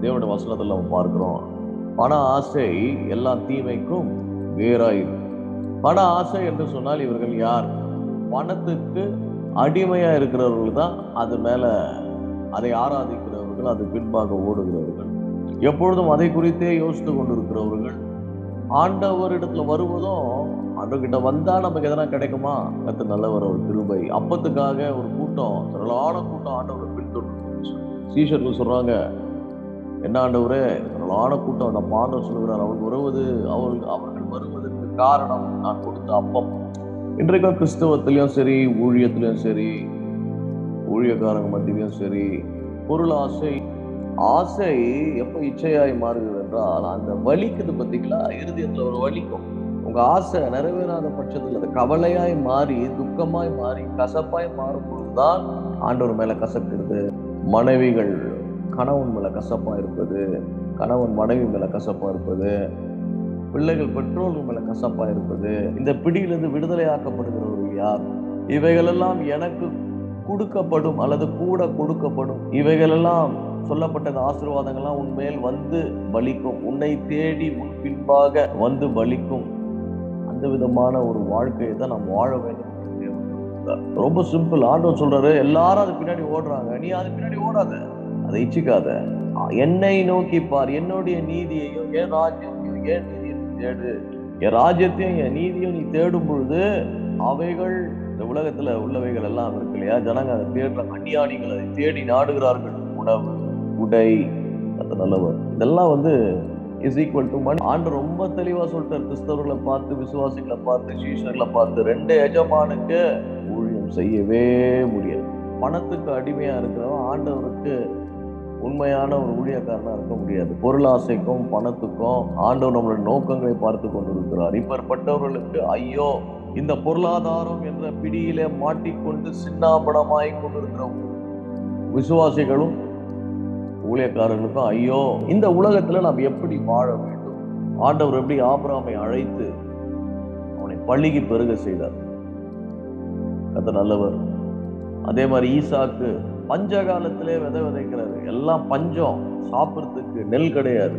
தேவனுடைய வசனத்தில் நம்ம பார்க்கிறோம். பண ஆசை எல்லா தீமைக்கும் வேறாயிரு. பண ஆசை என்று சொன்னால் இவர்கள் யார்? பணத்துக்கு அடிமையா இருக்கிறவர்கள் தான். அது மேல அதை ஆராதிக்கிறவர்கள், அது பின்பாக ஓடுகிறவர்கள், எப்பொழுதும் அதை குறித்தே யோசித்து கொண்டிருக்கிறவர்கள். ஆண்டவரிடத்துல வருவதும், ஆண்டவர்கிட்ட வந்தா நமக்கு எதனா கிடைக்குமா? கர்த்தர் நல்லவர், ஒரு கிருபை. அப்பத்துக்காக ஒரு கூட்டம், திரளான கூட்டம் ஆண்டவரை பின்தொடர்ந்து சீஷர்கள் சொல்றாங்க, என்ன ஆண்டவரே, திரளான கூட்டம் அந்த பாண்டவர் சொல்லுகிறார், அவர்கள் வருவதற்கு காரணம் நான் கொடுத்த அப்பம். இன்றைக்கும் கிறிஸ்தவத்திலையும் சரி, ஊழியத்திலையும் சரி, ஊழியக்காரங்க மத்தியிலையும் சரி, பொருள் ஆசை ஆசை எப்ப இச்சையாய் மாறுகிறது என்றால், அந்த வலிக்குது பார்த்தீங்களா, இருதயத்துல ஒரு வலிக்கும். உங்க ஆசை நிறைவேறாத பட்சத்தில் அது கவலையாய் மாறி, துக்கமாய் மாறி, கசப்பாய் மாறும் பொழுதுதான் ஆண்டவர் மேல கசக்கிறது. மனைவிகள் கணவன் மேல கசப்பா இருப்பது, கணவன் மனைவி மேல கசப்பா இருப்பது, பிள்ளைகள் பெற்றோர்கள் மேல கசப்பா இருப்பது, இந்த பிடியிலிருந்து விடுதலையாக்கப்படுகிறவர்கள் யார்? இவைகளெல்லாம் எனக்கு கொடுக்கப்படும் அல்லது கூட கொடுக்கப்படும். இவைகளெல்லாம் சொல்லப்பட்ட ஆசீர்வாதங்கள்லாம் உன்மேல் வந்து பலிக்கும், உன்னை தேடி உன் பின்பாக வந்து பலிக்கும். அந்த விதமான ஒரு வாழ்க்கையை தான் நாம் வாழ வேண்டும். ரொம்ப சிம்பிள். ஆண்டவர் சொல்றாரு, எல்லாரும் அது பின்னாடி ஓடுறாங்க, நீ அது பின்னாடி ஓடாத, அதை இச்சிக்காத. என்னை நோக்கி பார், என்னுடைய நீதியையும் என் ராஜ்யத்தையும் என் நீதியையும் தேடு. என் ராஜ்யத்தையும் என் நீதியும் நீ தேடும் பொழுது அவைகள், இந்த உலகத்துல உள்ளவைகள் எல்லாம் இருக்கு இல்லையா, ஜனங்க அதை தேடுறாங்க, அந்நியானிகள் அதை தேடி நாடுகிறார்கள். உணவு, உடை, அது நல்லவர், இதெல்லாம் வந்து இஸ் ஈக்குவல் டு மணி. ஆண்டு ரொம்ப தெளிவா சொல்லிட்டார். கிறிஸ்தவர்களை பார்த்து, விசுவாசிகளை பார்த்து, சீஷர்களை பார்த்து, ரெண்டு எஜமானுக்கு ஊழியம் செய்யவே முடியாது. பணத்துக்கு அடிமையா இருக்கிறவன் ஆண்டவருக்கு உண்மையான ஒரு ஊழியக்காரனா இருக்க முடியாது. பொருளாசைக்கும் பணத்துக்கும் ஆண்டவர் நம்மளுடைய நோக்கங்களை பார்த்து கொண்டிருக்கிறார். இப்பேற்பட்டவர்களுக்கு ஐயோ, இந்த பொருளாதாரம் என்ற பிடியிலே மாட்டிக்கொண்டு சின்னாபனமாய் கொண்டிருக்கிற விசுவாசிகளும் ஊழியக்காரர்களுக்கும் ஐயோ. இந்த உலகத்துல நாம் எப்படி வாழ வேண்டும்? ஆண்டவர் எப்படி ஆபிரகாமை அழைத்து அவனை பள்ளிக்கு பெருக செய்தார். கர்த்தர் நல்லவர். அதே மாதிரி ஈசாக்கு பஞ்ச காலத்திலே விதை விதைக்கிறாரு. எல்லாம் பஞ்சம், சாப்பிட்றதுக்கு நெல் கிடையாது,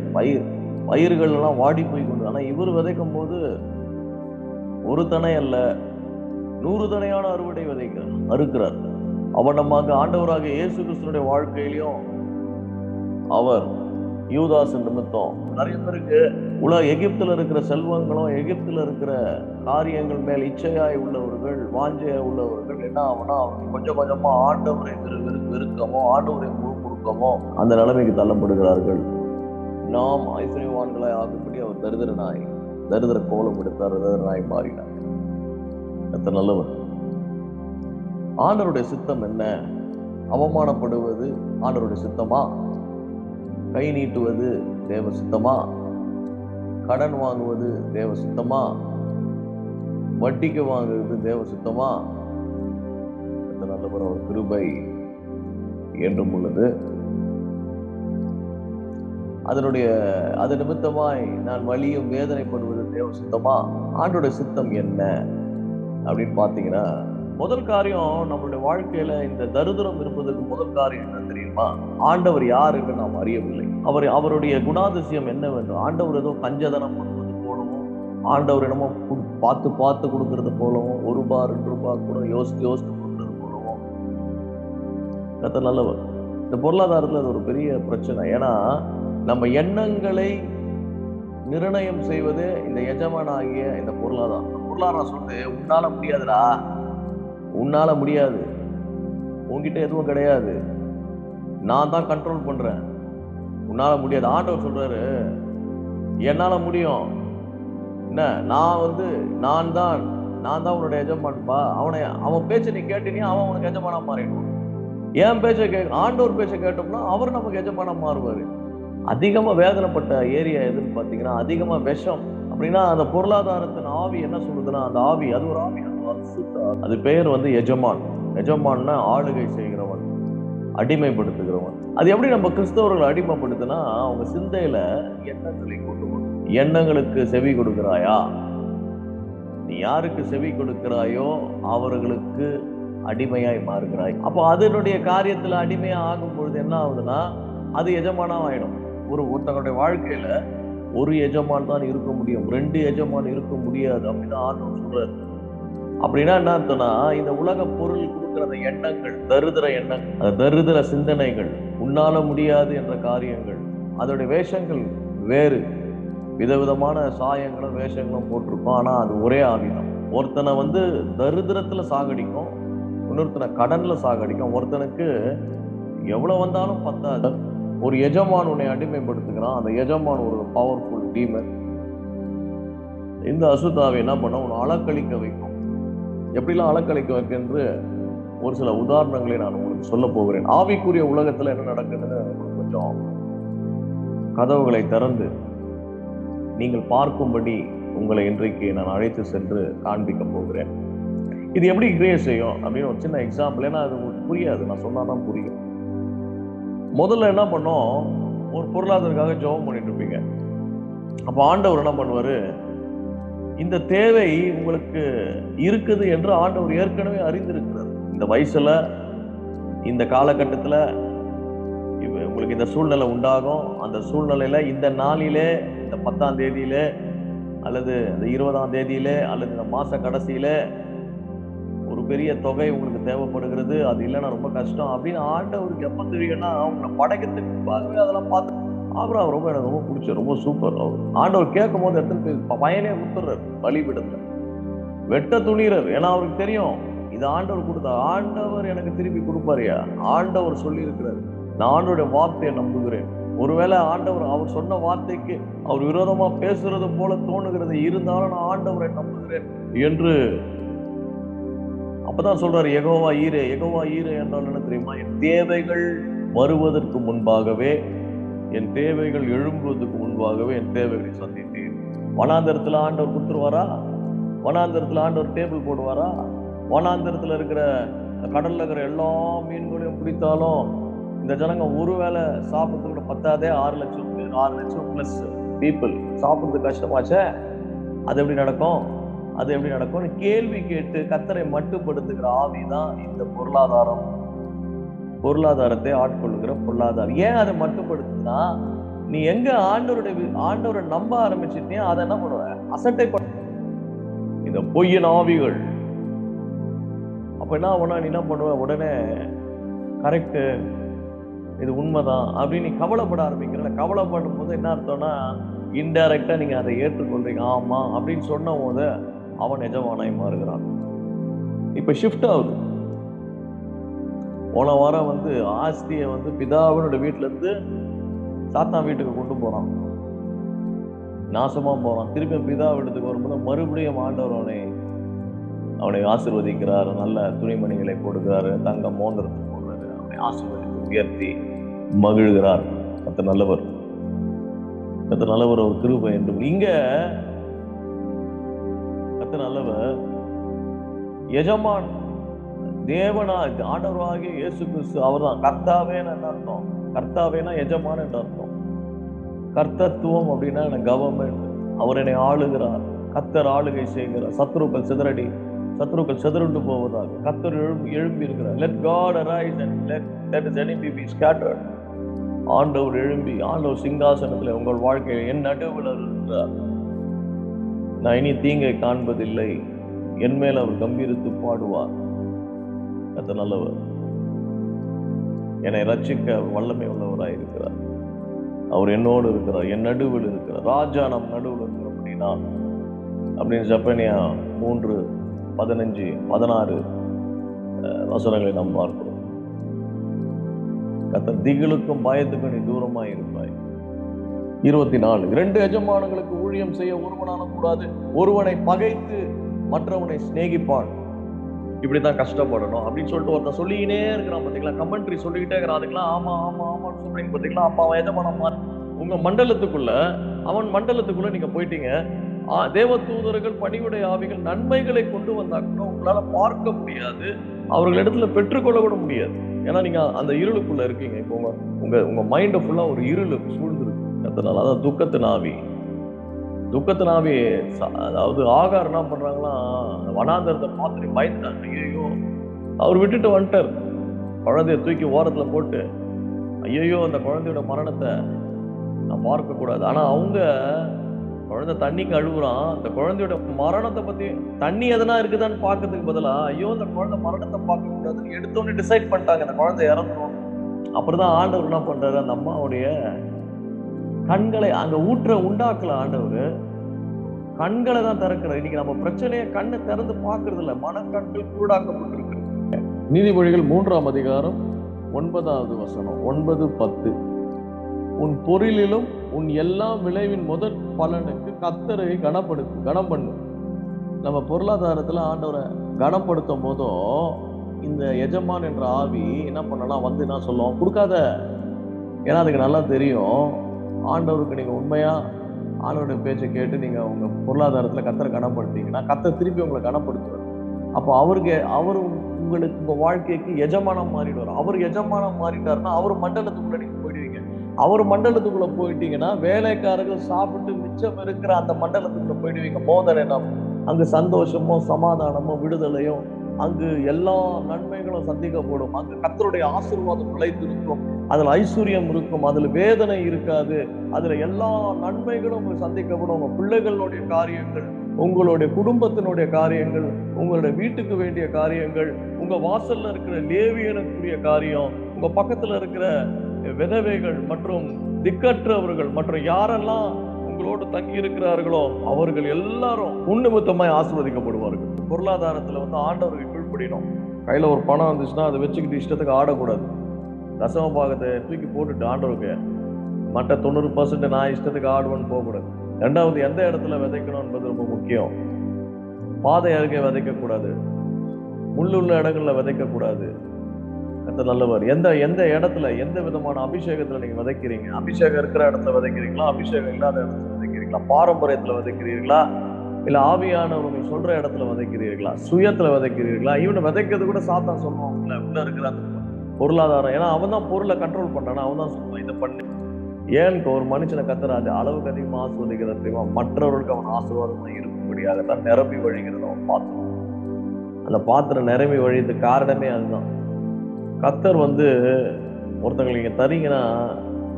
பயிர்கள் எல்லாம் வாடி போய் கொண்டு. ஆனா இவர் விதைக்கும் போது ஒரு தனை அல்ல 100 தனையான அறுவடை அறுக்கிறார். அவர் நமக்கு ஆண்டவராக இயேசு கிறிஸ்துவினுடைய வாழ்க்கையிலையும் அவர் யூதாஸ் நிமித்தம் நிறைய பேருக்கு எகிப்துல இருக்கிற செல்வங்களும், எகிப்துல இருக்கிற காரியங்கள் மேல் இச்சையாய் உள்ளவர்கள், வாஞ்சையாய் உள்ளவர்கள் என்ன ஆகுனா, அவங்க கொஞ்சம் கொஞ்சமா ஆண்டவரை வெறுக்கமோ, ஆண்டவரை முழுமுறுக்கமோ அந்த நிலைமைக்கு தள்ளப்படுகிறார்கள். நாம் ஐஸ்வர்யவான்களாய் ஆகும்படி அவர் தரித்திர கோலம் எடுத்தார், தரித்திரனாய் மாறினார். எத்தனை நல்லவர். ஆண்டவருடைய சித்தம் என்ன? அவமானப்படுவது ஆண்டவருடைய சித்தமா? கை நீட்டுவது தேவ சித்தமா? கடன் வாங்குவது தேவ சித்தமா? வட்டிக்கு வாங்குவது தேவ சித்தமா? இந்த நல்லவர் ஒரு கிருபை என்றும் உள்ளது. அது நிமித்தமாய் நான் வலியும் வேதனைப்படுவது தேவ சித்தமா? ஆண்டோட சித்தம் என்ன அப்படின்னு பாத்தீங்கன்னா, முதல் காரியம் நம்மளுடைய வாழ்க்கையில இந்த தரித்திரம் இருப்பதற்கு முதல் காரியம் என்ன தெரியுமா? ஆண்டவர் யார் என்று நாம் அறியவில்லை. அவருடைய குணாதிசயம் என்னவென்று, ஆண்டவர் ஏதோ கஞ்சதனம் பண்ணுவது போலவும், ஆண்டவர் என்னமோ பார்த்து கொடுக்கறது போலவும், ₹1 ₹2 கூட யோசித்து கொடுக்கறது போலவும். கர்த்தர் நல்லவர். இந்த பொருளாதாரத்துல அது ஒரு பெரிய பிரச்சனை. ஏன்னா நம்ம எண்ணங்களை நிர்ணயம் செய்வது இந்த எஜமானாகிய இந்த பொருளாதாரம் சொல்லுது, உன்னால முடியாதுடா, உன்னால முடியாது, உன்கிட்ட எதுவும் கிடையாது, நான் தான் கண்ட்ரோல் பண்றேன், உன்னால முடியாது. ஆண்டவர் சொல்றாரு, என்னால முடியும். என்ன, நான் தான் உன்னுடைய எஜமான்பா. அவன் பேச்சை நீ கேட்டீங்க, அவன் உனக்கு எஜமானா மாறிடுவான். என் பேச்சை ஆண்டவர் பேச்சை கேட்டோம்னா அவர் நமக்கு எஜமானா மாறுவாரு. அதிகமா வேதனைப்பட்ட ஏரியா எதுன்னு பாத்தீங்கன்னா, அதிகமா விஷம் அப்படின்னா அந்த பொருளாதாரத்தின் ஆவி என்ன சொல்லுதுன்னா, அந்த ஆவி, அது ஒரு ஆவி, அது பெயர் எஜமான். எஜமான்னா ஆளுகை செய்கிறவன், அடிமைப்படுத்துகிறவன். அது எப்படி நம்ம கிறிஸ்தவர்களை அடிமைப்படுத்தினா, அவங்க சிந்தையில எண்ணங்களை கொண்டு வரும். எண்ணங்களுக்கு செவி கொடுக்கிறாயா? நீ யாருக்கு செவி கொடுக்கிறாயோ அவர்களுக்கு அடிமையாய் மாறுகிறாய். அப்போ அதனுடைய காரியத்துல அடிமையா ஆகும் பொழுது என்ன ஆகுதுன்னா, அது எஜமானா ஆயிடும். ஒருத்தங்களுடைய வாழ்க்கையில ஒரு எஜமான் தான் இருக்க முடியும், 2 எஜமான் இருக்க முடியாது அப்படின்னு ஆண்டவர் சொல்றாரு. அப்படின்னா என்ன அர்த்தம்னா, இந்த உலக பொருள் கொடுக்கிற அந்த எண்ணங்கள், தரித்திர எண்ணங்கள், அந்த தரித்திர சிந்தனைகள், உன்னால முடியாது என்ற காரியங்கள், அதோட வேஷங்கள் வேறு, விதவிதமான சாயங்களும் வேஷங்களும் போட்டிருக்கோம். ஆனா அது ஒரே ஆவிதான். ஒருத்தனை தரித்திரத்துல சாகடிக்கும், இன்னொருத்தனை கடன்ல சாகடிக்கும். ஒருத்தனுக்கு எவ்வளவு வந்தாலும் பத்தாது. ஒரு எஜமான் உன்னை அடிமைப்படுத்துகிறான். அந்த எஜமான் ஒரு பவர்ஃபுல் டீமன். இந்த அசுத்தாவை என்ன பண்ண, உன்னை அலக்கழிக்க வைக்கும். எப்படிலாம் அலக்கழிக்க வைக்கின்ற ஒரு சில உதாரணங்களை நான் உங்களுக்கு சொல்ல போகிறேன். ஆவிக்குரிய உலகத்துல என்ன நடக்குதுன்னு கொஞ்சம் கதவுகளை திறந்து நீங்கள் பார்க்கும்படி உங்களை இன்றைக்கு நான் அழைத்து சென்று காண்பிக்க போகிறேன். இது எப்படி கிரியேட் செய்யும் அப்படின்னு ஒரு சின்ன எக்ஸாம்பிள். ஏன்னா அது உங்களுக்கு புரியாது, நான் சொன்னாதான் புரியும். முதல்ல என்ன பண்ணோம், ஒரு பொருளாதாரத்துக்காக ஜெபம் பண்ணிட்டு இருப்பீங்க. அப்ப ஆண்டவர் என்ன பண்ணுவாரு, இந்த தேவை உங்களுக்கு இருக்குது என்று ஆண்டவர் ஏற்கனவே அறிந்திருக்கிறார். இந்த வயசுல, இந்த காலகட்டத்துல உங்களுக்கு இந்த சூழ்நிலை உண்டாகும். அந்த சூழ்நிலையில இந்த நாளிலே, இந்த 10ஆம் தேதியிலே, அல்லது இந்த 20ஆம் தேதியிலே, அல்லது இந்த மாச கடைசியில ஒரு பெரிய தொகை உங்களுக்கு தேவைப்படுகிறது. அது இல்லைன்னா ரொம்ப கஷ்டம் அப்படின்னு ஆண்டவருக்கு எப்ப தெரியும்னா, அவங்களை படைக்கிறதுக்கு முன்பாகவே அதெல்லாம் பார்த்து அப்புறம் ரொம்ப எனக்கு ரொம்ப பிடிச்ச, ரொம்ப சூப்பர். ஆண்டவர் கேட்கும் போது எடுத்துன்னு போய் பையனே கொடுத்துடுறாரு, பலிபீடத்துல வெட்ட துணிறாரு. ஏன்னா அவருக்கு தெரியும் இது ஆண்டவர் கொடுத்தா, ஆண்டவர் எனக்கு திருப்பி கொடுப்பாரியா. ஆண்டவர் சொல்லி இருக்கிறாரு, நான் ஆண்டவருடைய வார்த்தையை நம்புகிறேன். ஒருவேளை ஆண்டவர் அவர் சொன்ன வார்த்தைக்கு அவர் விரோதமா பேசுறது போல தோணுகிறது, இருந்தாலும் நான் ஆண்டவரை நம்புகிறேன் என்று அப்பதான் சொல்றாரு, யெகோவா ஈரே. யெகோவா ஈரே என்றால் என்ன தெரியுமா, என் தேவைகள் வருவதற்கு முன்பாகவே, என் தேவைகள் எழும்புவதற்கு முன்பாகவே என் தேவைகளை சந்தித்தேன். வனாந்தரத்துல ஆண்டவர் கொடுத்துருவாரா? வனாந்தரத்துல ஆண்டவர் டேபிள் போடுவாரா? வனாந்தரத்துல இருக்கிற கடல்ல இருக்கிற எல்லா மீன்களையும் பிடித்தாலும் இந்த ஜனங்க ஒருவேளை சாப்பிட்றது கூட பத்தாதே. 6 லட்சம் பேர், 6 லட்சம் பிளஸ் பீப்புள் சாப்பிட்றது கஷ்டமாச்சே. அது எப்படி நடக்கும்? அது எப்படி நடக்கும்? கேள்வி கேட்டு கர்த்தரை மட்டுப்படுத்துகிற ஆவிதான் இந்த பொருளாதாரத்தை ஆட்கொள்ளுகிற பொருளாதாரம். ஏன் அதை மட்டுப்படுத்துனா, நீ எங்க ஆண்டவரை நம்ப ஆரம்பிச்சிட்டியா, அதை என்ன பண்ணுவ, அசட்டை இந்த பொய்யின் ஆவிகள். அப்ப என்ன ஆகும்னா, நீ என்ன பண்ணுவ, உடனே கரெக்ட், இது உண்மைதான் அப்படின்னு நீ கவலைப்பட ஆரம்பிக்கிற. கவலைப்படும் போது என்ன அர்த்தம்னா, இன்டைரக்டா நீங்க அதை ஏற்றுக்கொள்றீங்க. ஆமா அப்படின்னு சொன்ன போது அவன் எஜமானாய் மாறுகிறான். இப்ப ஷிஃப்ட் ஆகுது. போன வாரம் ஆஸ்தியை பிதாவினோட வீட்டுல இருந்து சாத்தான் வீட்டுக்கு கொண்டு போறான், நாசமா போறான். திருப்பி பிதா வீட்டுக்கு வரும்போது மறுபடியும் ஆண்டவர் அவனை ஆசீர்வதிக்கிறார், நல்ல துணிமணிகளை போடுகிறாரு, தங்க மோதிரத்தை போடுறாரு, அவனை ஆசீர்வதித்து உயர்த்தி மகிழ்கிறார். கர்த்தர் நல்லவர், கர்த்தர் நல்லவர், ஒரு கிருபை என்று. இங்க கர்த்தர் நல்லவர், எஜமான் தேவனா ஆண்டவராகிய இயேசு கிறிஸ்து அவர்தான். கர்த்தாவேன்னு என்ன அர்த்தம்? கர்த்தாவேனா எஜமான் என்று அர்த்தம். கர்த்தத்துவம் அப்படின்னா கவர்மெண்ட். அவர் என்னை ஆளுகிறார், கர்த்தர் ஆளுகை செய்கிறார். சத்துருக்கள் சிதறுண்டு போவதாக கர்த்தர் எழும்பி இருக்கிறார். Let God arise and let his enemy be scattered. ஆண்டவர் எழும்பி, ஆண்டவர் சிங்காசனத்தில் உங்கள் வாழ்க்கையில் என் நடுவில் இருக்கிறார். நான் இனி தீங்கை காண்பதில்லை, என் மேல் அவர் கம்பீரித்து பாடுவார். கர்த்தர் நல்லவர், என்னை ரட்சிக்க வல்லமை உள்ளவராய் இருக்கிறார். அவர் என்னோடு இருக்கிறார், என் நடுவில் இருக்கிறார். ராஜா நம் நடுவில் இருக்கிற அப்படின்னா அப்படின்னு ஜப்பனியா 3:15-16 வசனங்களை நாம் பார்க்கிறோம். கர்த்தர் திகிலுக்கும் பயத்துக்கும் நீ தூரமாய் இருப்பாய். 24, 2 எஜமானங்களுக்கு ஊழியம் செய்ய ஒருவனான கூடாது, ஒருவனை பகைத்து மற்றவனை சிநேகிப்பான். இப்படிதான் கஷ்டப்படணும் அப்படின்னு சொல்லிட்டு ஒருத்தன் சொல்லிக்கிட்டே இருக்கிறான். பாத்தீங்களா, கமெண்ட்ரி சொல்லிக்கிட்டே இருக்கிறான். அதுக்கெல்லாம் ஆமா ஆமா ஆமான்னு சொல்றீங்க பாத்தீங்களா. அப்ப அவன் எஜமானமா உங்க மண்டலத்துக்குள்ள, அவன் மண்டலத்துக்குள்ள நீங்க போயிட்டீங்க. தேவதூதர்கள், பணிவுடை ஆவிகள் நன்மைகளை கொண்டு வந்தா கூட உங்களால பார்க்க முடியாது, அவர்களிடத்துல பெற்றுக்கொள்ள கூட முடியாது. ஏன்னா நீங்க அந்த இருளுக்குள்ள இருக்கீங்க. இப்போ உங்க மைண்ட் ஃபுல்லா ஒரு இருள் சூழ்ந்துருக்கு. அதனால அதான் துக்கத்தின் ஆவி. அதாவது ஆகார் என்ன பண்றாங்களா, வனாந்தரத்தை பார்த்து பயந்துட்டாங்க. ஐயோ, அவர் விட்டுட்டு வந்துட்டார், குழந்தைய தூக்கி ஓரத்துல போட்டு. ஐயோ, அந்த குழந்தையோட மரணத்தை நான் பார்க்க கூடாது. ஆனா அவங்க குழந்தை தண்ணிக்கு அழுகுறான், அந்த குழந்தையோட மரணத்தை பத்தி தண்ணி எதனா இருக்குதான்னு பார்க்கறதுக்கு பதிலா ஐயோ இந்த குழந்தை மரணத்தை பார்க்க கூடாதுன்னு எடுத்தோன்னு டிசைட் பண்ணிட்டாங்க இந்த குழந்தை இறந்துரும். அப்புறம் தான் ஆண்டவர் என்ன பண்றாரு, அந்த அம்மாவுடைய கண்களை அங்க உண்டாக்கல ஆண்டவர், கண்களை தான் திறக்கிறார். இன்னைக்கு நம்ம பிரச்சனையை கண்ணை திறந்து பார்க்கறது இல்ல, மனக்கண்கள் கூடாக்கப்பட்டிருக்கு. நீதிமொழிகள் 3ஆம் அதிகாரம் 9வது வசனம், 9-10. உன் பொருளிலும் உன் எல்லா விளைவின் முதல் பலனுக்கு கர்த்தரை கனம் பண்ணு. நம்ம பொருளாதாரத்துல ஆண்டவரை கனப்படுத்தும் போதும் இந்த எஜமான் என்ற ஆவி என்ன பண்ணலாம், வந்து என்ன சொல்லுவோம், கொடுக்காத. ஏன்னா அதுக்கு நல்லா தெரியும், ஆண்டவருக்கு நீங்க உண்மையா ஆண்டவருடைய பேச்சை கேட்டு நீங்க உங்க பொருளாதாரத்துல கர்த்தரை கனப்படுத்தீங்கன்னா கர்த்தர் திருப்பி உங்களை கனப்படுத்துவார். அப்போ அவரு உங்களுக்கு உங்க வாழ்க்கைக்கு எஜமானம் மாறிடுவார். அவர் எஜமானம் மாறிட்டாருன்னா அவர் மண்டலத்துக்குள்ள நீங்க போயிடுவீங்க. அவர் மண்டலத்துக்குள்ள போயிட்டீங்கன்னா வேலைக்காரர்கள் சாப்பிட்டு மிச்சம் இருக்கிற அந்த மண்டலத்துக்குள்ள போயிடுவீங்க. மோதல் என்ன, அங்கு சந்தோஷமோ சமாதானமோ விடுதலையும், அங்கு எல்லா நன்மைகளும் சந்திக்கப்படும். அங்கு கர்த்தருடைய ஆசீர்வாதம் நிலைத்திருக்கும், அதுல ஐஸ்வர்யம் இருக்கும், அதுல வேதனை இருக்காது, அதுல எல்லா நன்மைகளும் உங்களுக்கு சந்திக்கப்படும். உங்க பிள்ளைகளுடைய காரியங்கள், உங்களுடைய குடும்பத்தினுடைய காரியங்கள், உங்களுடைய வீட்டுக்கு வேண்டிய காரியங்கள், உங்க வாசல்ல இருக்கிற லேவியனுக்குரிய காரியம், உங்க பக்கத்துல இருக்கிற விதவைகள் மற்றும் திக்கற்றவர்கள் மற்றும் யாரெல்லாம் உங்களோடு தங்கி இருக்கிறார்களோ அவர்கள் எல்லாரும் உன்னிமித்தமாய் ஆசீர்வதிக்கப்படுவார்கள். பொருளாதாரத்துல ஆண்டவருக்கு கீழ்ப்படியணும். கையில ஒரு பணம் வந்துச்சுன்னா அதை வச்சுக்கிட்டு இஷ்டத்துக்கு ஆடக்கூடாது. தசம பாகத்தை தூக்கி போட்டுட்டு ஆண்டவருக்கு மற்ற 90% நான் இஷ்டத்துக்கு ஆடுவேன்னு போகக்கூடாது. ரெண்டாவது, எந்த இடத்துல விதைக்கணும் என்பது ரொம்ப முக்கியம். பாதை அருகே விதைக்க கூடாது, முள்ளுள்ள இடங்கள்ல விதைக்க கூடாது. கர்த்தர் நல்லவர். எந்த இடத்துல எந்த விதமான அபிஷேகத்துல நீங்க விதைக்கிறீங்க, அபிஷேகம் இருக்கிற இடத்துல விதைக்கிறீங்களா, அபிஷேகம் இல்லாத இடத்துல விதைக்கிறீங்களா, பாரம்பரியத்துல விதைக்கிறீர்களா, இல்ல ஆவியானவங்க சொல்ற இடத்துல விதைக்கிறீர்களா, சுயத்துல விதைக்கிறீர்களா? இவனை விதைக்கிறது கூட சாத்தான் சொல்லுவான் உள்ள இருக்கிற அந்த பொருளாதாரம். ஏன்னா அவன் தான் பொருளை கண்ட்ரோல் பண்றானா, அவன் தான் சொல்லுவான் இதை பண்ணு. ஏன் ஒரு மனுஷனை கர்த்தர் அளவுக்கு அதிகமா ஆசீர்வதிக்கிறத தெரியுமா? மற்றவர்களுக்கு அவன் ஆசீர்வாதமா இருக்கும்படியாக தான் நிரம்பி வழிகிறது அவன் பாத்திரம். அந்த பாத்திரம் நிரம்பி வழியதுக்கு காரணமே அதுதான். கர்த்தர் ஒருத்தங்களுக்கு நீங்க தரீங்கன்னா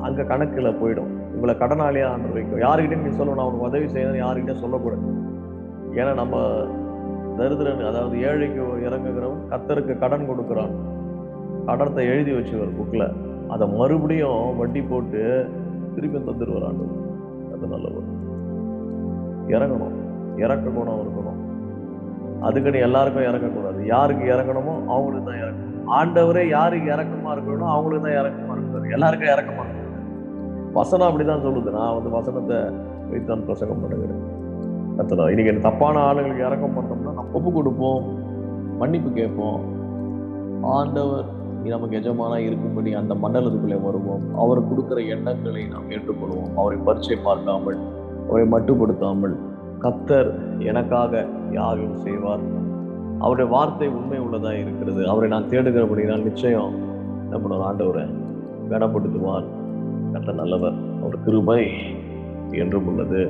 அங்க கணக்குல போயிடும். உங்களை கடனாளியா ஆண்டு வைக்கும். யாருக்கிட்டையும் நீ சொல்லணும், அவனுக்கு உதவி செய்யணும் யாருக்கிட்டையும் சொல்லக்கூடாது. ஏன்னா நம்ம தரித்திரன், அதாவது ஏழைக்கு இறங்குகிறவன் கர்த்தருக்கு கடன் கொடுக்குறான். கடத்தை எழுதி வச்சுவர் புக்ல, அதை மறுபடியும் வட்டி போட்டு திருப்பி தந்துடுவார் ஆண்டவர். அது நல்லவர். இறங்கணும், இறக்க குணம் இருக்கணும். அதுக்குன்னு எல்லாருக்கும் இறக்கக்கூடாது. யாருக்கு இறங்கணுமோ அவங்களுக்கு தான் இறக்கணும். ஆண்டவரே யாருக்கு இறக்கமா இருக்கணும் அவங்களுக்கு தான் இறக்கமா இருக்காரு, எல்லாருக்கும் இறக்கமா இருக்காரு. வசனம் அப்படிதான் சொல்லுது. நான் வசனத்தை வைத்தான் பிரசங்கம் பண்ணுகிறேன். கர்த்தர் இன்னைக்கு தப்பான ஆளுங்களுக்கு இறக்கம் பண்ணோம்னா நம்ம ஒப்பு கொடுப்போம், மன்னிப்பு கேட்போம். ஆண்டவர் நமக்கு எஜமானா இருக்கும்படி அந்த மண்டலத்துக்குள்ளே வருவோம். அவர் கொடுக்கிற எண்ணங்களை நாம் ஏற்றுக்கொள்வோம். அவரை பரீட்சை பார்க்காமல், அவரை மட்டுப்படுத்தாமல், கர்த்தர் எனக்காக யாரும் செய்வார், அவருடைய வார்த்தை உண்மை உள்ளதா இருக்கிறது, அவரை நான் தேடுகிறபடினால் நிச்சயம் நம்மளோட ஆண்டவரை கனப்படுத்துவார். கர்த்தர் நல்லவர், அவர் கிருபை என்றும் உள்ளது.